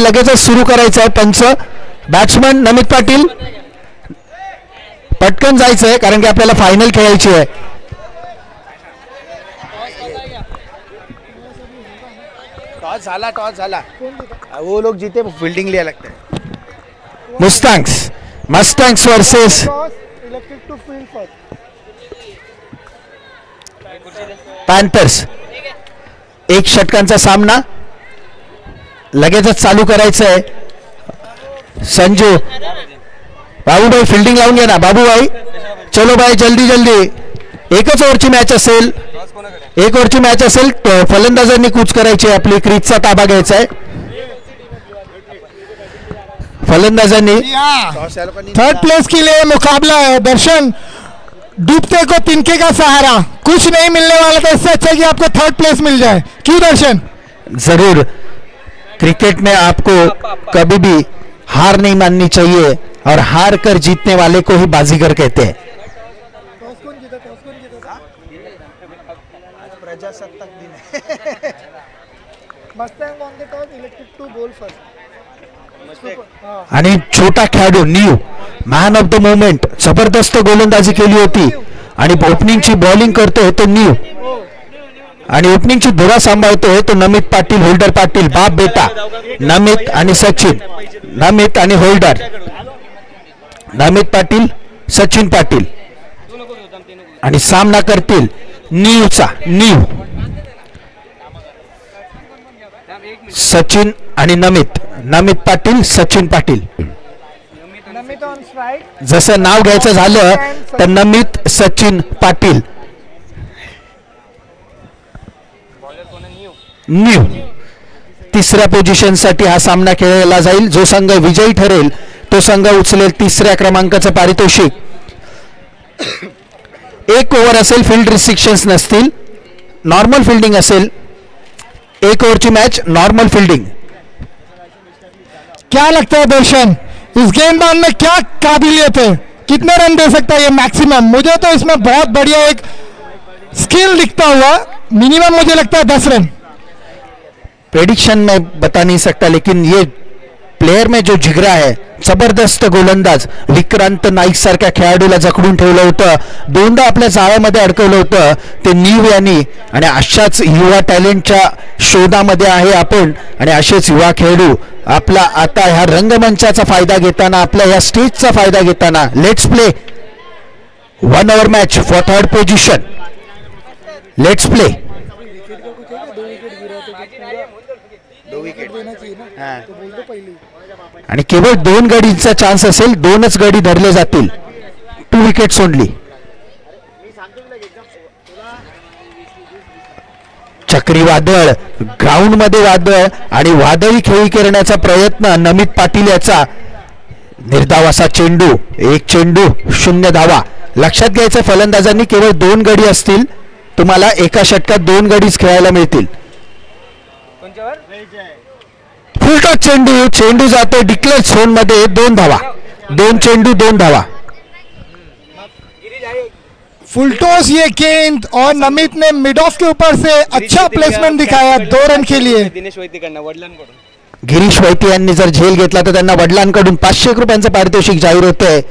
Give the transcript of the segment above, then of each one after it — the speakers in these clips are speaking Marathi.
लगेचच सुरू करायचं आहे. पंच बॅट्समन नमित पाटील पटकन जायचं आहे कारण की आपल्याला फायनल खेळायची आहे. टॉस झाला वो लोग जीते फील्डिंग लिया लगता है. मस्टँग्स वर्सेस पॅन्थर्स. 1 षटकांचा सामना लगेचच चालू करायचं आहे. संजू बाबूभाई फील्डिंग लावून घ्या ना बाबूभाई. चलो भाई जल्दी. एकच ओव्हरची मॅच असेल. 1 ओव्हरची मॅच असेल. फलंदाजांनी कूच करायची आपली क्रीजचा ताबा घ्यायचा आहे. फलंदाजांनी थर्ड प्लेस के लिए मुकाबला है. दर्शन डूबते को तिनके का सहारा, कुछ नहीं मिलने वाला था, इससे अच्छा कि आपको थर्ड प्लेस मिल जाए. क्यों दर्शन? जरूर. क्रिकेट में आपको कभी भी हार नहीं माननी चाहिए और हार कर जीतने वाले को ही बाजीगर कहते हैं. प्रजासत्ताक दिन आणि छोटा खेळाडू new man of the moment जबरदस्त गोलंदाजी केली होती आणि ओपनिंगची बॉलिंग करतोय तो न्यू आणि ओपनिंगची धुरा सांभाळतोय तो नमित पाटील होल्डर पाटील. बाप बेटा नमित आणि सचिन, नमित आणि होल्डर, नमित पाटील सचिन पाटील आणि सामना करतील न्यूचा. सचिन आणि नमित पाटील सचिन पाटील. जसं नाव घ्यायचं झालं तर नमित सचिन पाटील. न्यू तिसऱ्या पोझिशन साठी हा सामना खेळला जाईल. जो संघ विजयी ठरेल तो संघ उचलेल 3ऱ्या क्रमांकाचं पारितोषिक. 1 ओव्हर असेल, फील्ड रिस्ट्रिक्शन्स नसतील, नॉर्मल फिल्डिंग असेल. 1 ओव्हरची मॅच, नॉर्मल फील्डिंग. क्या लगता है दर्शन, इस गेंदबाज में क्या काबिलियत है? कितने रन दे सकता है ये मैक्सिमम? मुझे तो इसमें बहुत बढ़िया एक स्किल दिखता हुआ. मिनिमम मुझे लगता है 10 रन. प्रेडिक्शन में बता नहीं सकता, लेकिन ये प्लेयर में जो जिगरा है, जबरदस्त गोलंदाज विक्रांत नाईक सारख्या खेळाडूला जखडून ठेवलं होतं, 2दा आपल्या जाळ्यामध्ये अडकवलं होतं ते न्यू यांनी. आणि अशाच युवा टॅलेंटच्या शोधामध्ये आहे आपण आणि असेच युवा खेळाडू आपला आता ह्या रंगमंचाचा फायदा घेताना, आपल्या ह्या स्टेजचा फायदा घेताना. Let's play 1 over match for 3rd position. Let's play. 2 wicket आणि केवळ 2 गडीचा चान्स असेल, 2च गडी धरले जातील. 2 विकेट्स ओनली. चक्रीवादळ, ग्राउंड मध्ये वादळ आणि वादळी खेळी करण्याचा प्रयत्न नमित पाटील याचा. निर्धाव असा चेंडू, 1 चेंडू 0 धावा. लक्षात घ्यायचं फलंदाजांनी केवळ 2 गडी असतील, तुम्हाला एका षटकात 2 गडीच खेळायला मिळतील. फुलटॉस चेंडू जातो डिक्लेअर झोन मध्ये. 2 धावा. 2 चेंडू 2 धावा. फुलटॉस ये गेंद और नमित ने मिड ऑफ के ऊपर से अच्छा प्लेसमेंट दिखाया 2 रन के लिए. गिरीश वैती यांनी जर झेल घेतला तर त्यांना वडिलांकडून 500 रुपयांचं पारितोषिक जाहीर होतंय.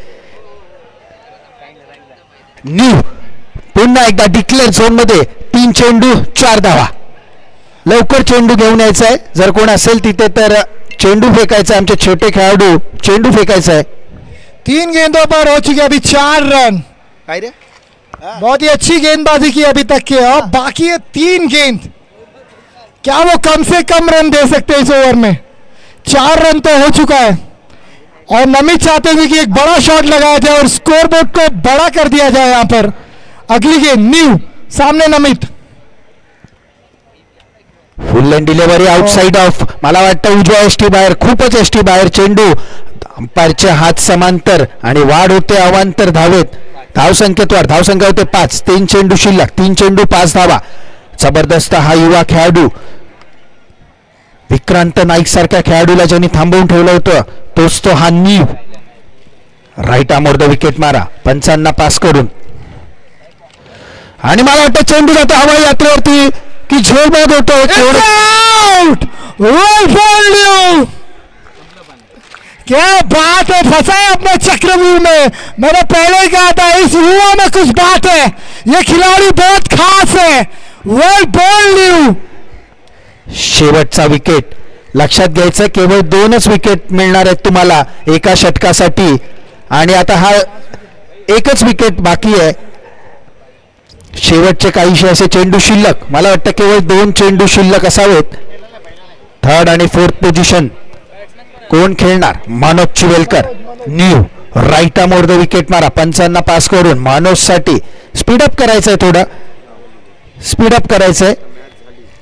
न्यू पुन्हा एकदा डिक्लेअर झोन मध्ये 3 चेंडू 4 धावा. लवकर चेंडू घेऊन यायचा आहे. जर कोण असेल तिथे तर चेंडू फेकायचा. आमचे छोटे खेळाडू चेंडू फेकायचा आहे. 3 गेंदों पर हो चुके अभी 4 रन. बहुत ही अच्छी गेंदबाजी की अभी तक की. अब बाकी है 3 गेंद. क्या वो कम से कम रन दे सकते हैं इस ओवर में? 4 रन तो हो चुका है और नमित चाहते थे कि एक बड़ा शॉट लगाया जाए और स्कोरबोर्ड को बड़ा कर दिया जाए. यहाँ पर अगली गेंद न्यू, सामने Namit. Full and delivery outside off. मला वाटतं उजव्या एसटी बाहेर, खूपच एसटी बाहेर. चेंडू अंपायरचे हात समांतर आणि वाढ होते अवांतर धावेत. धावसंख्येत वाढ. धावसंख्या होते 5. 3 चेंडू शिल्लक. 3 चेंडू 5 धावा. जबरदस्त हा युवा खेळाडू विक्रांत नाईक सारख्या खेळाडूला ज्यांनी थांबवून ठेवलं होतं तोच तो हा new. Right arm the wicket मारा पंचांना पास करून. आणि मला वाटतं चेंडू जातो हवाई यात्रेवरती की झेल बाद होतो. क्या बात है, फंसा है अपने चक्रव्यूह में। मैंने पहले ही कहा था इस युवा में कुछ बात है, ये खिलाड़ी बहुत खास है। वेल बॉल न्यू। शेवटचा विकेट लक्षात घ्यायचं, केवळ 2च विकेट मिळणार आहेत तुम्हाला एका षटकासाठी आणि आता हा एकच विकेट बाकी आहे. शेवटचे काहीशे असे चेंडू शिल्लक, मला वाटतं केवळ 2 चेंडू शिल्लक असावेत. थर्ड आणि फोर्थ पोझिशन कोण खेळणार? मनोज चिवेलकर न्यू right arm over the wicket मारा. पंचांना पास करून मनोजसाठी स्पीडअप करायचंय, थोडं स्पीडअप करायचंय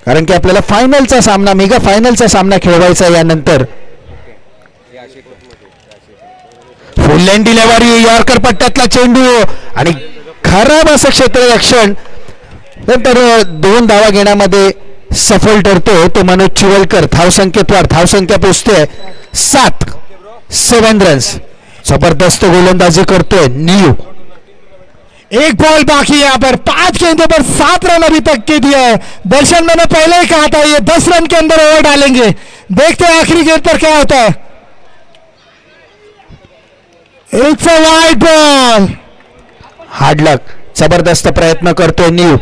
कारण की आपल्याला फायनलचा सामना, मेगा फायनलचा सामना खेळवायचा यानंतर. फुल लेंथ डिलिव्हरी, यॉर्कर पट्ट्यातला चेंडू आणि खराब असं क्षेत्ररक्षण. नंतर 2 धावा घेण्यामध्ये सफल ठरतो तो मनोज चिवलकर. धावसंख्येत वाढ, धावसंख्या पोचते 7 रन्स. जबरदस्त गोलंदाजी करतोय न्यू. एक बॉल बाकी है यहाँ पर, 5 गेंदों पर 7 रन अभी तक के दिया है. दर्शन मैंने पहले ही कहा था ये 10 रन के अंदर ओवर डालेंगे. देखते हैं आखिरी गेंद पर क्या होता है. It's a wide ball. Hard luck. जबरदस्त प्रयत्न करतोय न्यू.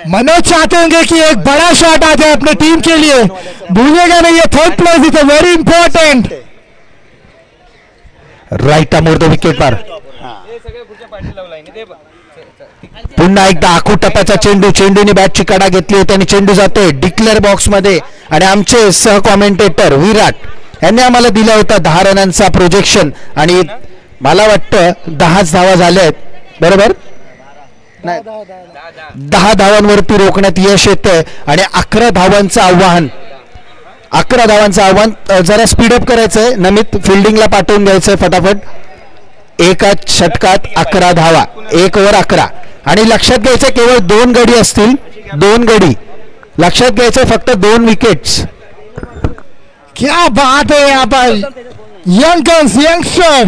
मनोज चाहते होंगे कि एक बड़ा शॉट आ जाए अपने टीम के लिए. भूलिएगा नहीं, ये third place is very important. Right arm over the wicket मार. पुन्हा एकदा आखू टप्प्याचा चेंडू, चेंडूने बॅटची कडा घेतली होती आणि चेंडू जातोय डिक्लेअर बॉक्स मध्ये. आणि आमचे सह कॉमेंटेटर विराट यांनी आम्हाला दिला होता 10 रनांचा प्रोजेक्शन आणि मला वाटतं 10च धावा झाल्या आहेत, बरोबर? 10 धावांवरती रोखण्यात यश येतंय आणि 11 धावांचं आव्हान. 11 धावांचं आव्हान. जरा स्पीडअप करायचंय नमित, फिल्डिंगला पाठवून द्यायचंय फटाफट. एकाच षटकात 11 धावा, 1 ओव्हर 11. आणि लक्षात घ्यायचं केवळ 2 गडी असतील, 2 गडी. लक्षात घ्यायचं फक्त 2 विकेट्स. क्या बात है यहाँ पर. यंगस्टर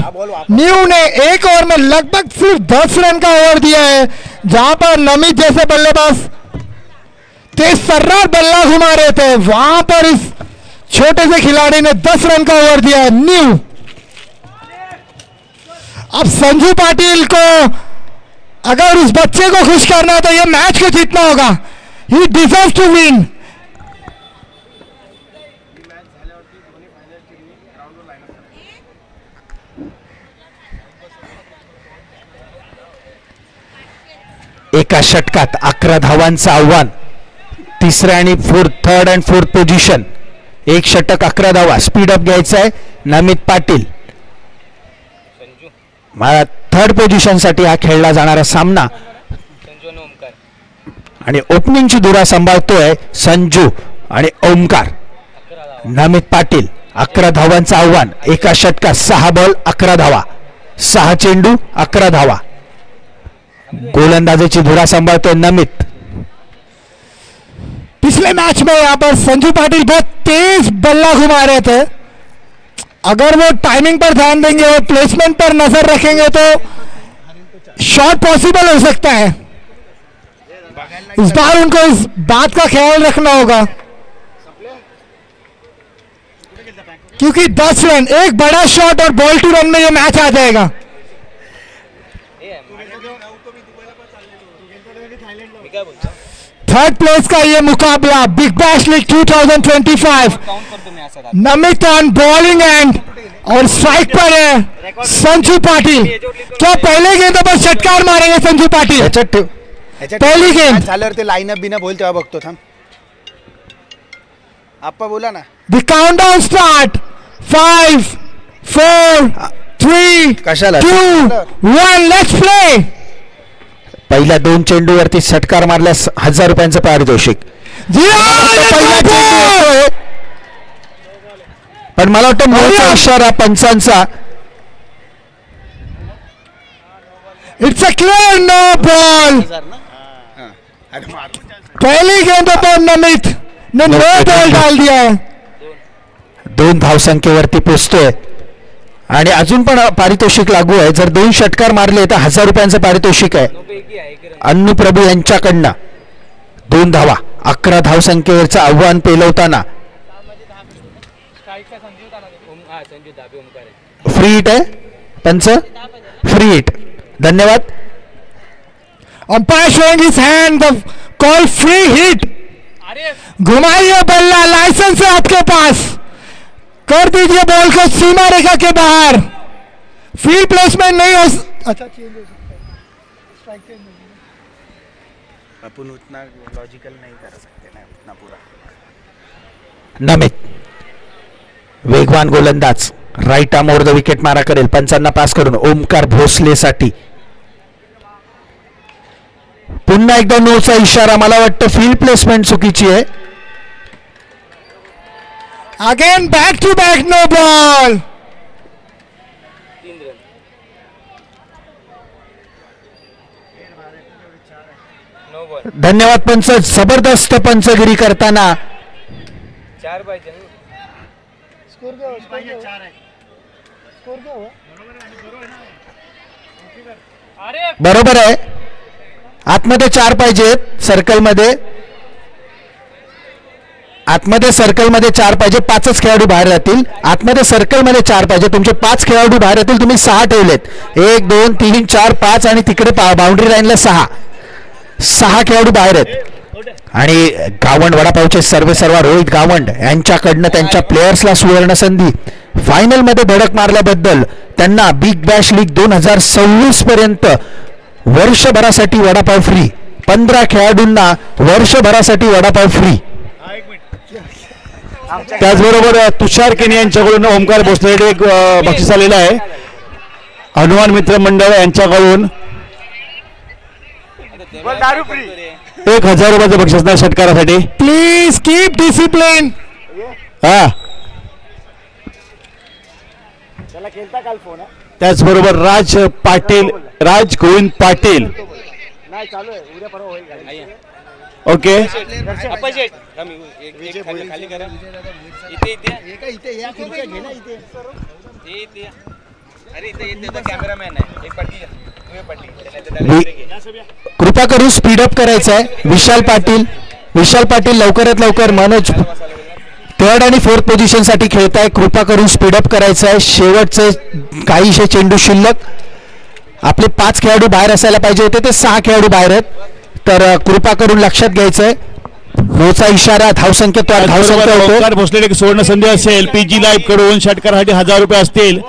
न्यू ने 1 ओवर में लगभग सिर्फ 10 रन का ओवर दिया है, जहां पर नमित जैसे बल्लेबाज तेज सर्रार बल्ला घुमा रहे थे, वहां पर इस छोटे से खिलाड़ी ने 10 रन का ओवर दिया है. न्यू. अब संजू पाटिल को अगर उस बच्चे को खुश करना है तो ये मैच को जीतना होगा. He deserve to win. एका षटकात 11 धावांचं आव्हान. तिसऱ्या आणि थर्ड अँड फोर्थ पोझिशन. 1 षटक 11 धावा. स्पीडअप घ्यायचा आहे नमित पाटील. मला थर्ड पोझिशन साठी हा खेळला जाणारा सामना आणि ओपनिंगची धुरा सांभाळतोय संजू आणि ओमकार. नमित पाटील. 11 धावांचं आव्हान. एका षटकात 6 बॉल 11 धावा, 6 चेंडू 11 धावा. गोलंदाजीची धुरा सांभाळतोय नमित. पिछले मैच में यहाँ पर संजू पाटिल बहुत तेज बल्ला घुमा रहे थे. अगर वो टाइमिंग पर ध्यान देंगे और प्लेसमेंट पर नजर रखेंगे तो शॉट पॉसिबल हो सकता है. इस बार उनको इस बात का ख्याल रखना होगा क्योंकि 10 रन, एक बड़ा शॉट और बॉल टू रन में ये मैच आ जाएगा. थर्ड प्लेस का ये मुकाबला big bash league 2025. Namit on bowling end और स्ट्राइक पर है संजू पाटिल. क्या पहले गेंद पर षटकार मारेंगे संजू पाटिल? पहली गेंद झाल्यावर ते लाईनअप बिना बोल तेव्हा बघतो. थांब आप्पा बोला ना. The countdown start. 5 4 3 कशाला 2 1 लेट्स प्ले. पहिल्या 2 चेंडूवरती षटकार मारल्यास 1000 रुपयांचं पारितोषिक. पण मला वाटतं मोठा इशारा पंचांचा. It's a clear no ball. पहली गेंद पर नमित ने नो बॉल डाल दिया है. 2 धावसंख्येवरती पोचतोय आणि अजून पण पारितोषिक लागू आहे. जर 2 षटकार मारले तर 1000 रुपयांचं पारितोषिक आहे. अन्नू प्रभू यांच्याकडनं 2 धावा. 11 धावसंख्येवरचं आव्हान पेलवताना फ्री हिट है पंच, फ्री हिट, धन्यवाद। Umpire showing his hand, the call free hit। घुमाइए बल्ला, लाइसेंस है आपके पास, कर दीजिए बॉल को सीमा रेखा के बाहर। फील्ड प्लेसमेंट नहीं हो, अच्छा चेंज हो सकता है, स्ट्राइक चेंज हो सकता है। अपन उतना लॉजिकल नहीं कर सकते ना उतना पूरा। नमित वेगवान गोलंदाज right arm over the wicket मारा करेल, पंचांना पास करून ओमकार भोसले साठी पुन्हा एकदा नोचा इशारा। मला वाटतं फील्ड प्लेसमेंट चुकीची आहे। Again back to back no ball. धन्यवाद पंच, जबरदस्त पंचगिरी करताना। 4 पाहिजे, स्कोर क्या हुआ? स्कोर क्या हुआ? बरोबर आहे, आतमध्ये 4 पाहिजेत सर्कलमध्ये, आतमध्ये सर्कलमध्ये 4 पाहिजे, 5च खेळाडू बाहेर राहतील। आतमध्ये सर्कलमध्ये 4 पाहिजे, तुमचे 5 खेळाडू बाहेर राहतील, तुम्ही 6 ठेवलेत, 1 2 3 4 5 आणि तिकडे बाउंड्री लाईनला 6 खेळाडू बाहेर आहेत। आणि गावंड वडापावचे सर्वेसर्वा रोहित गावंड यांच्याकडनं त्यांच्या प्लेयर्सला सुवर्ण संधी। फायनल मध्ये धडक मारल्याबद्दल त्यांना बिग बॅश लीग 2026 पर्यंत वर्षभरासाठी वडापाव फ्री, 15 खेळाडूंना वर्षभरासाठी वडापाव फ्री। त्याचबरोबर तुषार केनी यांच्याकडून ओमकार भोसले एक बक्षीस आलेलं आहे। हनुमान मित्र मंडळ यांच्याकडून 1000 रुपयाचं बक्षीस नाही षटकारासाठी। Please keep discipline. हा, त्याचबरोबर राज पाटील, राज गोविंद पाटील, ओके कृपा करून स्पीडअप करायचं आहे। विशाल पाटील लवकरात लवकर मनोज 3rd आणि 4th पोझिशन साठी खेळत आहे, कृपा करून स्पीडअप करायचं आहे। शेवटचे काहीशे चेंडू शिल्लक, आपले 5 खेळाडू बाहेर असायला पाहिजे होते, ते 6 खेळाडू बाहेर आहेत, तर कृपा करून लक्षात घ्यायचंय। नोचा इशारा, धावसंख्या ओमकार भोसले एक सुवर्ण संधी असेल। पीजी लाईव्ह कडून षटकारासाठी 1000 रुपये असतील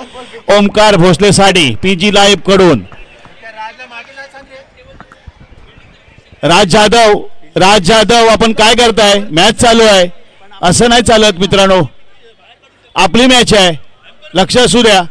ओमकार भोसले साठी पीजी लाईव्ह कडून। राज जाधव आपण काय करताय? मॅच चालू आहे, असं नाही चालत मित्रांनो, आपली मॅच आहे, लक्ष असू द्या।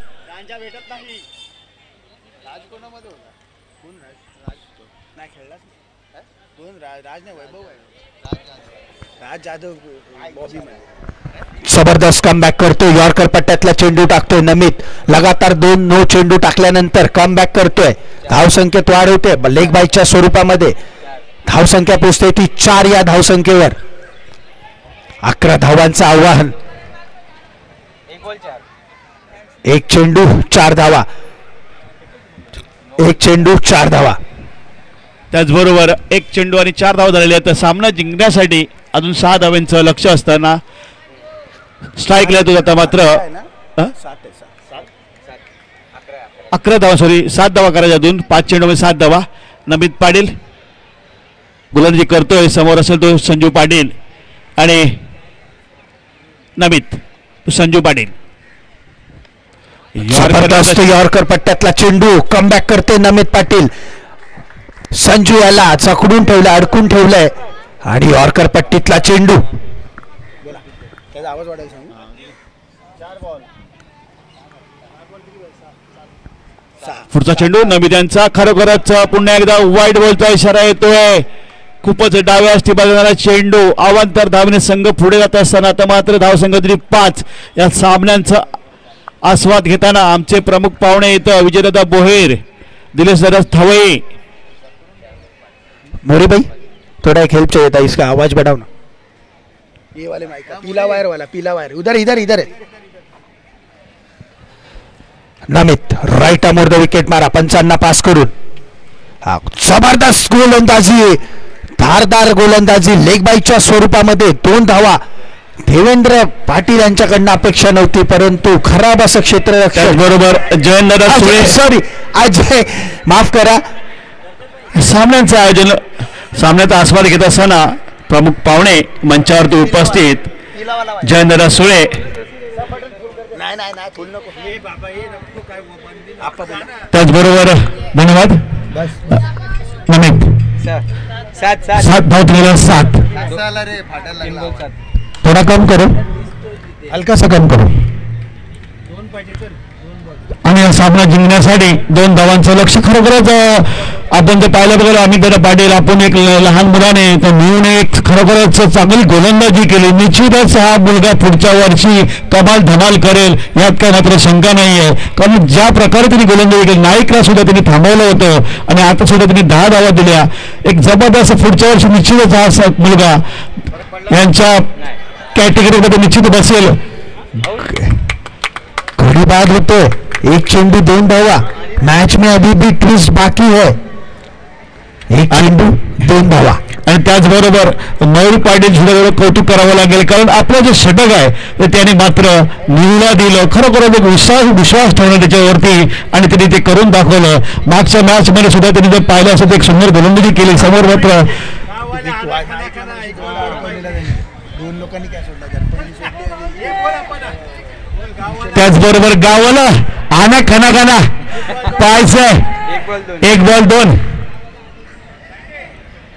जबरदस्त कमबॅक करतोय, यॉर्कर पट्ट्यातला चेंडू टाकतोय नमित, लगातार 2 नो चेंडू टाकल्यानंतर कमबॅक करतोय, धावसंख्येत वाढ होते लेग बाईच्या स्वरूपामध्ये। धावसंख्या पोहोचते ती 4 या धावसंख्येवर। 11 धावांचं आव्हान, 1 चेंडू 4 धावा, 1 चेंडू 4 धावा। त्याचबरोबर 1 चेंडू आणि 4 धावा झालेले आहेत। सामना जिंकण्यासाठी अजून 6 धावांचं लक्ष असताना स्ट्राईक येतो जाता मात्र 11 धावा, सॉरी 7 धावा करायच्या अजून 5 चेंडूमध्ये 7 धावा। नमित पाटील गोलंदाजी करतोय, समोर असेल तो संजू पाटील आणि नमित संजू पाटील। जबरदस्त यॉर्कर पट्ट्यातला चेंडू, कमबॅक करते नमित पाटील। संजू याला चकडून ठेवलं, अडकून ठेवलंय आणि यॉर्कर पट्टीतला चेंडू। आवाज वाढायला सांगू। पुढचा चेंडू नमित यांचा, खरोखरच पुन्हा एकदा वाईट बॉलचा इशारा येतोय। खूपच डाव्या अस्थिभागाला चेंडू, अवांतर धावने संघ पुढे जात असताना आता मात्र धावसंघ तरी 5। या सामन्यांचा आस्वाद घेताना आमचे प्रमुख पाहुणे इथं विजयदादा बोहेर, दिलेश दादा थवई। मोरी भाई थोड़ा एक हेल्प चाहिए था, इसका आवाज बढ़ाओ ना। ये वाले माइक का पीला वायर उधर है। Namit right arm over the wicket मारा, पंचांना पास करून। जबरदस्त गोलंदाजी, धारदार गोलंदाजी, लेग बाईच्या स्वरूपामध्ये 2 धावा। देवेंद्र पाटील यांच्याकडनं अपेक्षा नव्हती, परंतु खराब असं क्षेत्ररक्षक बरोबर जयेंद्र सुळे, सॉरी अजय, माफ करा. सामन्यांचं आयोजन, सामन्याचा आस्वाद घेत असताना प्रमुख पाहुणे मंचावरती उपस्थित जयेंद्र सुळे. त्याचबरोबर धन्यवाद. नमित 7 धाव केला, 7. थोडा कम करो, हलकासा कम करो. आणि हा सामना जिंकण्यासाठी 2 धावांचं लक्ष. खरोखरच आपण जर पाहिलं बघा अमित पाटील, आपण एक लहान मुलाने तर मिळून एक खरोखरच चांगली गोलंदाजी केली. निश्चितच हा मुलगा पुढच्या वर्षी कमाल धमाल करेल यात काय मात्र शंका नाही आहे. कारण ज्या प्रकारे त्यांनी गोलंदाजी केली, नाईकला सुद्धा त्यांनी थांबवलं होतं आणि आता सुद्धा त्यांनी 10 धावा दिल्या. एक जबरदस्त पुढच्या वर्षी निश्चितच हा मुलगा यांच्या कॅटेगरीमध्ये निश्चित बसेल. घडी बाद होते, 1 चेंडू 2 धावा. मैच में अभी भी ट्विस्ट बाकी है, 1 चेंडू 2 धावा. आणि त्याचबरोबर मयूर पाटील सुद्धा कौतुक करावं लागेल, कारण आपलं जे षटक आहे ते त्याने मात्र निवडा दिलं. खरोखर एक विश्वास ठेवणं त्याच्यावरती आणि त्यांनी ते करून दाखवलं. मागच्या मॅच मध्ये सुद्धा त्यांनी जर पाहिलं असं एक सुंदर गोलंदाजी केली. समोर मात्र त्याचबरोबर गावाला आना खाना खाना पाहायचंय. 1 बॉल 2.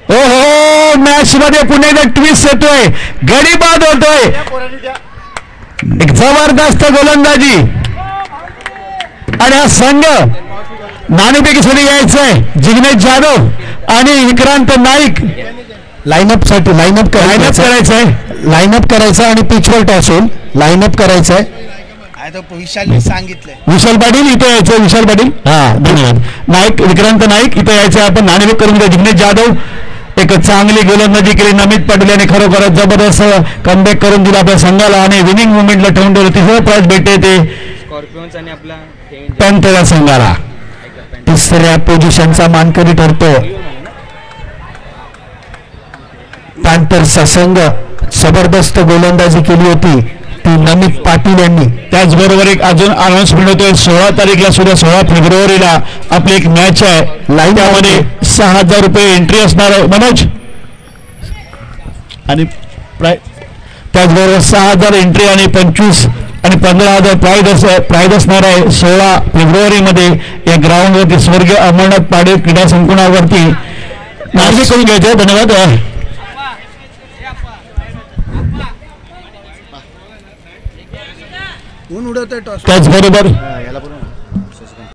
हो हो, मॅच मध्ये पुन्हा एकदा ट्विस्ट येतोय, गडी बाद होतोय. एक जबरदस्त गोलंदाजी आणि हा संघ नाणेफेकीसाठी यायचंय. जिग्नेश जाधव आणि विक्रांत नाईक लाईनअप साठी लाईनअप करायचं आणि पिचवर टॉस होईल. लाईनअप करायचंय. विशालने सांगितलंय. विशाल पाटील इथे यायचं. विशाल पाटील, हा धन्यवाद. नाईक, विक्रांत नाईक इथे यायचं. आपण नाणेफेक करून द्या. जिग्नेश जाधव एक चांगली गोलंदाजी केली. नमित पाटील यांनी खरोखरच जबरदस्त कमबॅक करून दिला आपल्या संघाला आणि विनिंग मुवमेंटला ठेवून ठेवलं. तिसरं प्राइज भेटते ते स्कॉर्पिओन्स आणि आपला पॅन्थर या संघाला. तिसऱ्या पोझिशनचा मानकरी ठरतो पॅन्थर्सचा संघ. जबरदस्त गोलंदाजी केली होती ती नमित पाटील यांनी. त्याचबरोबर एक अजून अनाउन्समेंट होतोय. 16 तारीखला सुद्धा 16 फेब्रुवारीला आपली एक मॅच आहे. त्यामध्ये 6,000 रुपये एंट्री असणार आहे मनोज. आणि त्याचबरोबर 6,000 एंट्री आणि 25 आणि 15,000 प्राईज असणार आहे 16 फेब्रुवारीमध्ये या ग्राउंडवरती स्वर्गीय अमरनाथ पाडे क्रीडा संकुलावरती. नाशिक करून घ्यायचं. धन्यवाद. त्याचबरोबर